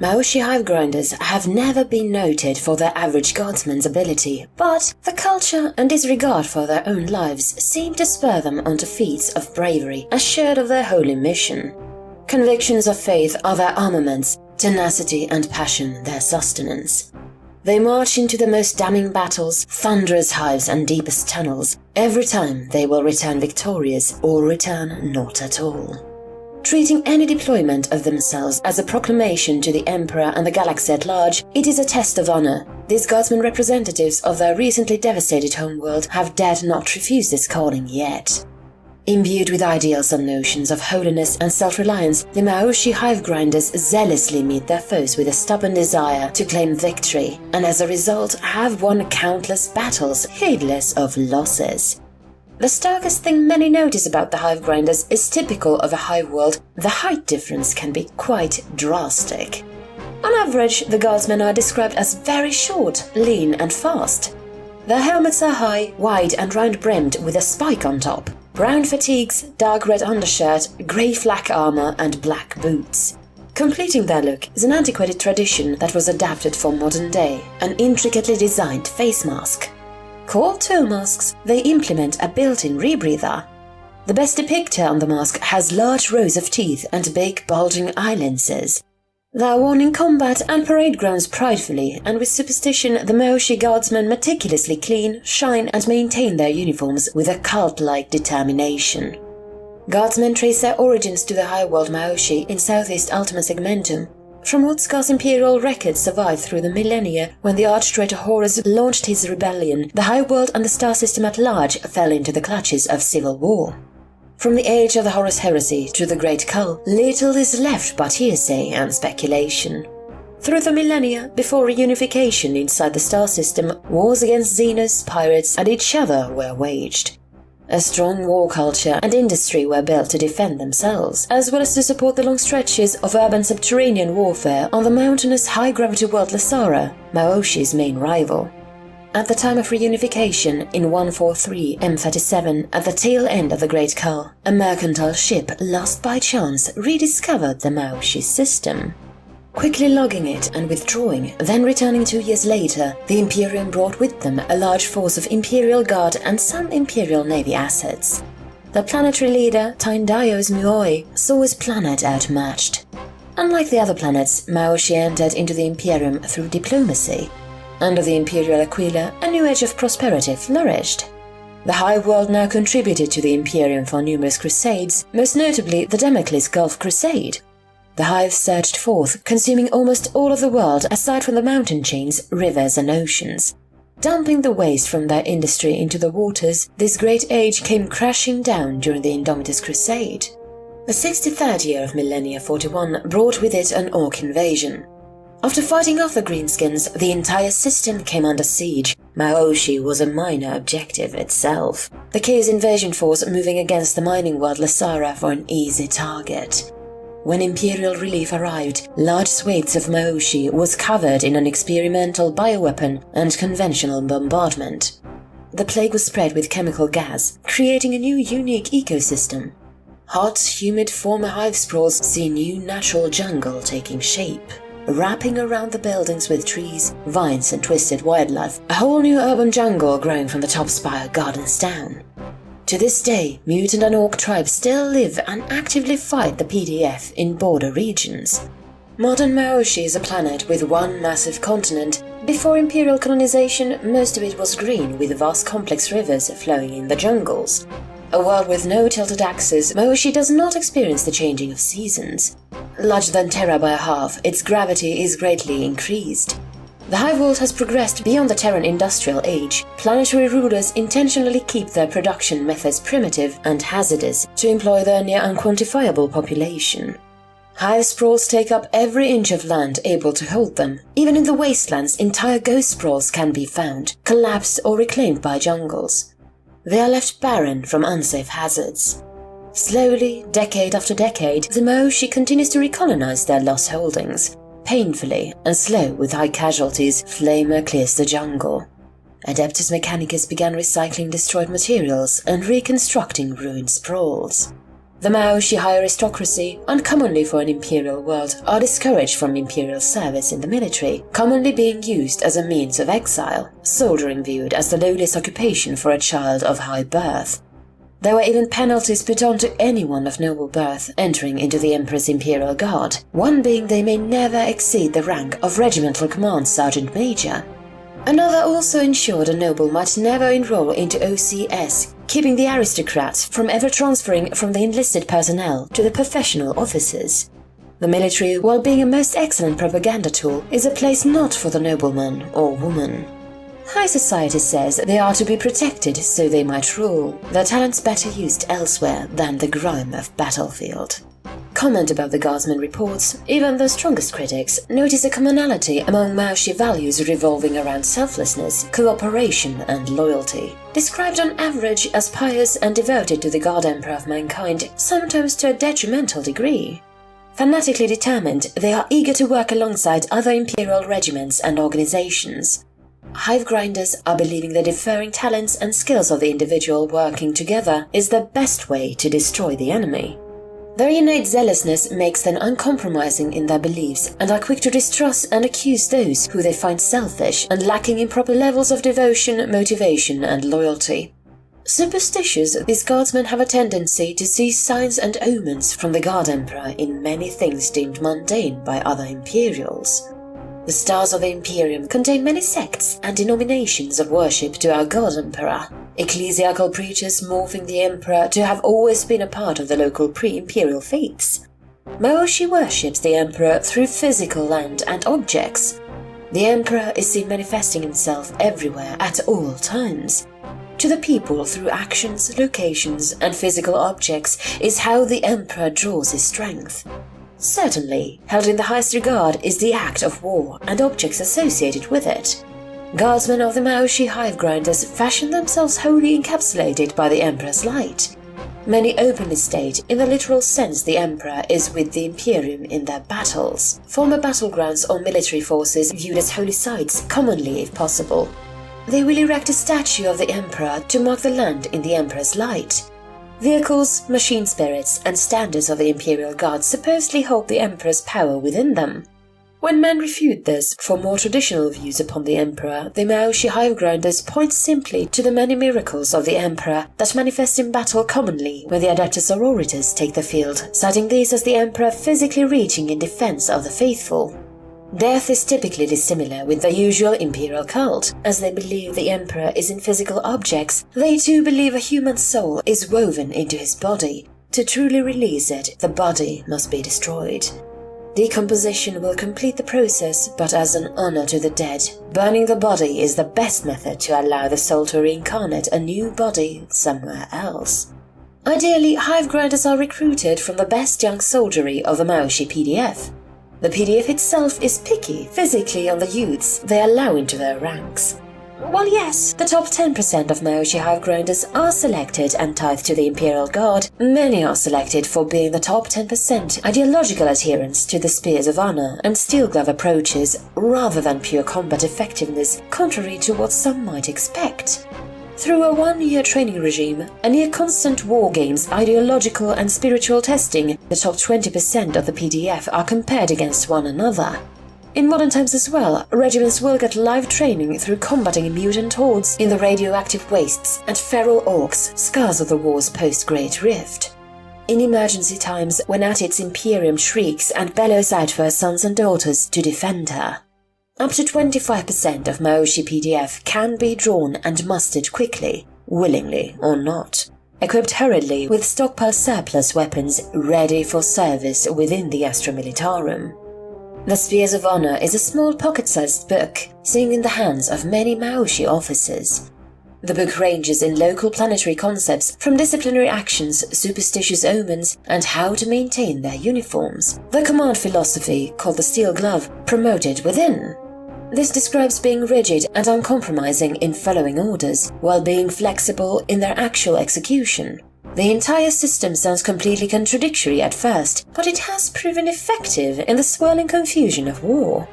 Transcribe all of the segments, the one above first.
Maoshi hive grinders have never been noted for their average guardsman's ability, but the culture and disregard for their own lives seem to spur them onto feats of bravery assured of their holy mission. Convictions of faith are their armaments, tenacity and passion their sustenance. They march into the most damning battles, thunderous hives and deepest tunnels. Every time they will return victorious or return not at all. Treating any deployment of themselves as a proclamation to the Emperor and the galaxy at large, it is a test of honor. These guardsmen representatives of their recently devastated homeworld have dared not refuse this calling yet. Imbued with ideals and notions of holiness and self-reliance, the Maoshi hive grinders zealously meet their foes with a stubborn desire to claim victory, and as a result have won countless battles, heedless of losses. The starkest thing many notice about the hive grinders is typical of a hive world. The height difference can be quite drastic. On average, the guardsmen are described as very short, lean and fast. Their helmets are high, wide and round-brimmed with a spike on top. Brown fatigues, dark red undershirt, grey flak armor and black boots. Completing their look is an antiquated tradition that was adapted for modern day, an intricately designed face mask. Called toe masks, they implement a built-in rebreather. The best depictor on the mask has large rows of teeth and big bulging eye lenses. They are worn in combat and parade grounds pridefully, and with superstition the Maoshi guardsmen meticulously clean, shine and maintain their uniforms with a cult-like determination. Guardsmen trace their origins to the high-world Maoshi in southeast Ultima Segmentum. From what scarce imperial records survived through the millennia when the arch-traitor Horus launched his rebellion, the high world and the star system at large fell into the clutches of civil war. From the age of the Horus heresy to the Great Cull, little is left but hearsay and speculation. Through the millennia, before reunification inside the star system, wars against Xenos, pirates and each other were waged. A strong war culture and industry were built to defend themselves, as well as to support the long stretches of urban subterranean warfare on the mountainous high-gravity world Lasara, Maoshi's main rival. At the time of reunification, in 143 M37, at the tail end of the Great Cull, a mercantile ship, lost by chance, rediscovered the Maoshi system. Quickly logging it and withdrawing, then returning 2 years later, the Imperium brought with them a large force of Imperial Guard and some Imperial Navy assets. The planetary leader, Tyndaios Muoi, saw his planet outmatched. Unlike the other planets, Maoshi entered into the Imperium through diplomacy. Under the Imperial Aquila, a new age of prosperity flourished. The High World now contributed to the Imperium for numerous crusades, most notably the Damocles Gulf Crusade. The Hive surged forth, consuming almost all of the world aside from the mountain chains, rivers and oceans. Dumping the waste from their industry into the waters, this great age came crashing down during the Indomitus Crusade. The 63rd year of Millennia 41 brought with it an Orc invasion. After fighting off the Greenskins, the entire system came under siege. Maoshi was a minor objective itself. The Chaos Invasion Force moving against the mining world Lasara for an easy target. When Imperial relief arrived, large swathes of Maoshi was covered in an experimental bioweapon and conventional bombardment. The plague was spread with chemical gas, creating a new unique ecosystem. Hot, humid former hive sprawls see new natural jungle taking shape. Wrapping around the buildings with trees, vines and twisted wildlife, a whole new urban jungle growing from the top spire gardens down. To this day, mutant and orc tribes still live and actively fight the PDF in border regions. Modern Maoshi is a planet with one massive continent. Before Imperial colonization, most of it was green with vast complex rivers flowing in the jungles. A world with no tilted axis, Maoshi does not experience the changing of seasons. Larger than Terra by a half, its gravity is greatly increased. The Hive world has progressed beyond the Terran industrial age. Planetary rulers intentionally keep their production methods primitive and hazardous to employ their near unquantifiable population. Hive sprawls take up every inch of land able to hold them. Even in the wastelands, entire ghost sprawls can be found, collapsed or reclaimed by jungles. They are left barren from unsafe hazards. Slowly, decade after decade, the Maoshi continues to recolonize their lost holdings. Painfully and slow with high casualties, Flamer clears the jungle. Adeptus Mechanicus began recycling destroyed materials and reconstructing ruined sprawls. The Maoshi high aristocracy, uncommonly for an imperial world, are discouraged from imperial service in the military, commonly being used as a means of exile, soldiering viewed as the lowliest occupation for a child of high birth. There were even penalties put on to anyone of noble birth entering into the Emperor's Imperial Guard, one being they may never exceed the rank of Regimental Command Sergeant Major. Another also ensured a noble might never enroll into OCS, keeping the aristocrats from ever transferring from the enlisted personnel to the professional officers. The military, while being a most excellent propaganda tool, is a place not for the nobleman or woman. High society says they are to be protected so they might rule, their talents better used elsewhere than the grime of battlefield. Comment about the Guardsman reports, even the strongest critics notice a commonality among Maoshi values revolving around selflessness, cooperation and loyalty, described on average as pious and devoted to the God Emperor of mankind, sometimes to a detrimental degree. Fanatically determined, they are eager to work alongside other imperial regiments and organizations. Hive grinders are believing the differing talents and skills of the individual working together is the best way to destroy the enemy. Their innate zealousness makes them uncompromising in their beliefs and are quick to distrust and accuse those who they find selfish and lacking in proper levels of devotion, motivation and loyalty. Superstitious, these guardsmen have a tendency to see signs and omens from the God Emperor in many things deemed mundane by other Imperials. The stars of the Imperium contain many sects and denominations of worship to our God Emperor, ecclesiastical preachers morphing the Emperor to have always been a part of the local pre-imperial faiths. Maoshi worships the Emperor through physical land and objects. The Emperor is seen manifesting himself everywhere at all times. To the people, through actions, locations and physical objects is how the Emperor draws his strength. Certainly, held in the highest regard is the act of war and objects associated with it. Guardsmen of the Maoshi hive grinders fashion themselves wholly encapsulated by the Emperor's light. Many openly state, in the literal sense, the Emperor is with the Imperium in their battles. Former battlegrounds or military forces viewed as holy sites, commonly if possible. They will erect a statue of the Emperor to mark the land in the Emperor's light. Vehicles, machine spirits, and standards of the Imperial Guard supposedly hold the Emperor's power within them. When men refute this for more traditional views upon the Emperor, the Maoshi hive grinders point simply to the many miracles of the Emperor that manifest in battle commonly when the Adeptus Auroritas take the field, citing these as the Emperor physically reaching in defense of the faithful. Death is typically dissimilar with the usual imperial cult. As they believe the Emperor is in physical objects, they too believe a human soul is woven into his body. To truly release it, the body must be destroyed. Decomposition will complete the process, but as an honor to the dead, burning the body is the best method to allow the soul to reincarnate a new body somewhere else. Ideally, hive grinders are recruited from the best young soldiery of the Maoshi PDF. The PDF itself is picky physically on the youths they allow into their ranks. While yes, the top 10% of Maoshi hive grinders are selected and tithed to the Imperial Guard, many are selected for being the top 10% ideological adherents to the Spears of Honor and Steel Glove approaches rather than pure combat effectiveness, contrary to what some might expect. Through a one-year training regime, a near-constant war games, ideological and spiritual testing, the top 20% of the PDF are compared against one another. In modern times as well, regiments will get live training through combating mutant hordes in the radioactive wastes and feral orcs, scars of the war's post-Great Rift. In emergency times, when at its Imperium shrieks and bellows out for her sons and daughters to defend her. Up to 25% of Maoshi PDF can be drawn and mustered quickly, willingly or not, equipped hurriedly with stockpile surplus weapons ready for service within the Astra Militarum. The Spears of Honor is a small pocket-sized book, seen in the hands of many Maoshi officers. The book ranges in local planetary concepts from disciplinary actions, superstitious omens, and how to maintain their uniforms. The command philosophy, called the Steel Glove, promoted within. This describes being rigid and uncompromising in following orders, while being flexible in their actual execution. The entire system sounds completely contradictory at first, but it has proven effective in the swirling confusion of war.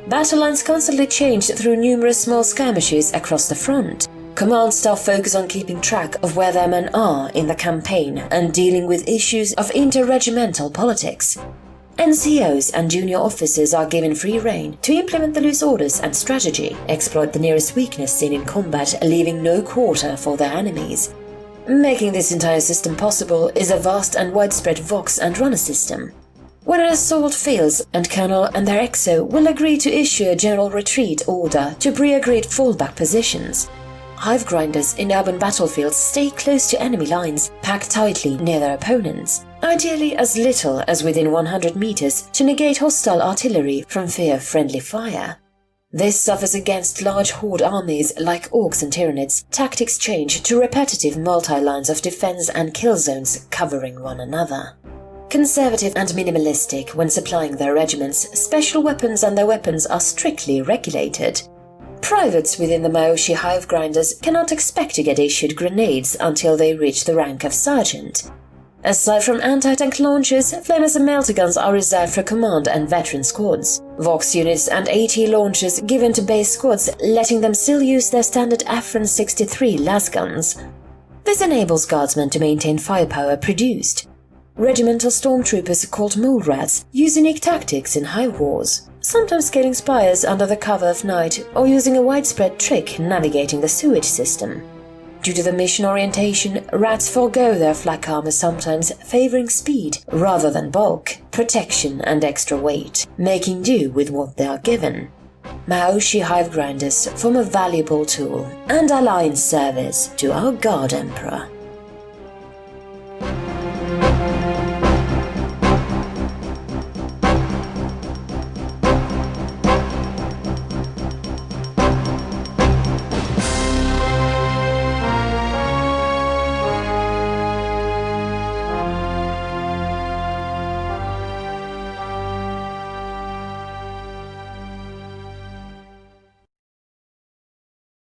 Battle lines constantly change through numerous small skirmishes across the front. Command staff focus on keeping track of where their men are in the campaign and dealing with issues of inter-regimental politics. NCOs and junior officers are given free rein to implement the loose orders and strategy, exploit the nearest weakness seen in combat, leaving no quarter for their enemies. Making this entire system possible is a vast and widespread Vox and Runner system. When an assault fails, and Colonel and their XO will agree to issue a general retreat order to pre-agreed fallback positions. Hive grinders in urban battlefields stay close to enemy lines, packed tightly near their opponents, ideally as little as within 100 meters to negate hostile artillery from fear of friendly fire. This suffers against large horde armies like orcs and tyranids. Tactics change to repetitive multi-lines of defense and kill zones covering one another. Conservative and minimalistic when supplying their regiments, special weapons and their weapons are strictly regulated. Privates within the Maoshi Hive grinders cannot expect to get issued grenades until they reach the rank of sergeant. Aside from anti-tank launchers, flamers and melter guns are reserved for command and veteran squads. Vox units and AT launchers given to base squads, letting them still use their standard Afron 63 las guns. This enables guardsmen to maintain firepower produced. Regimental stormtroopers called mole rats use unique tactics in Hive wars, sometimes scaling spires under the cover of night or using a widespread trick navigating the sewage system. Due to the mission orientation, rats forego their flak armor, sometimes favoring speed rather than bulk, protection and extra weight, making do with what they are given. Maoshi Hive grinders form a valuable tool and ally in service to our God Emperor.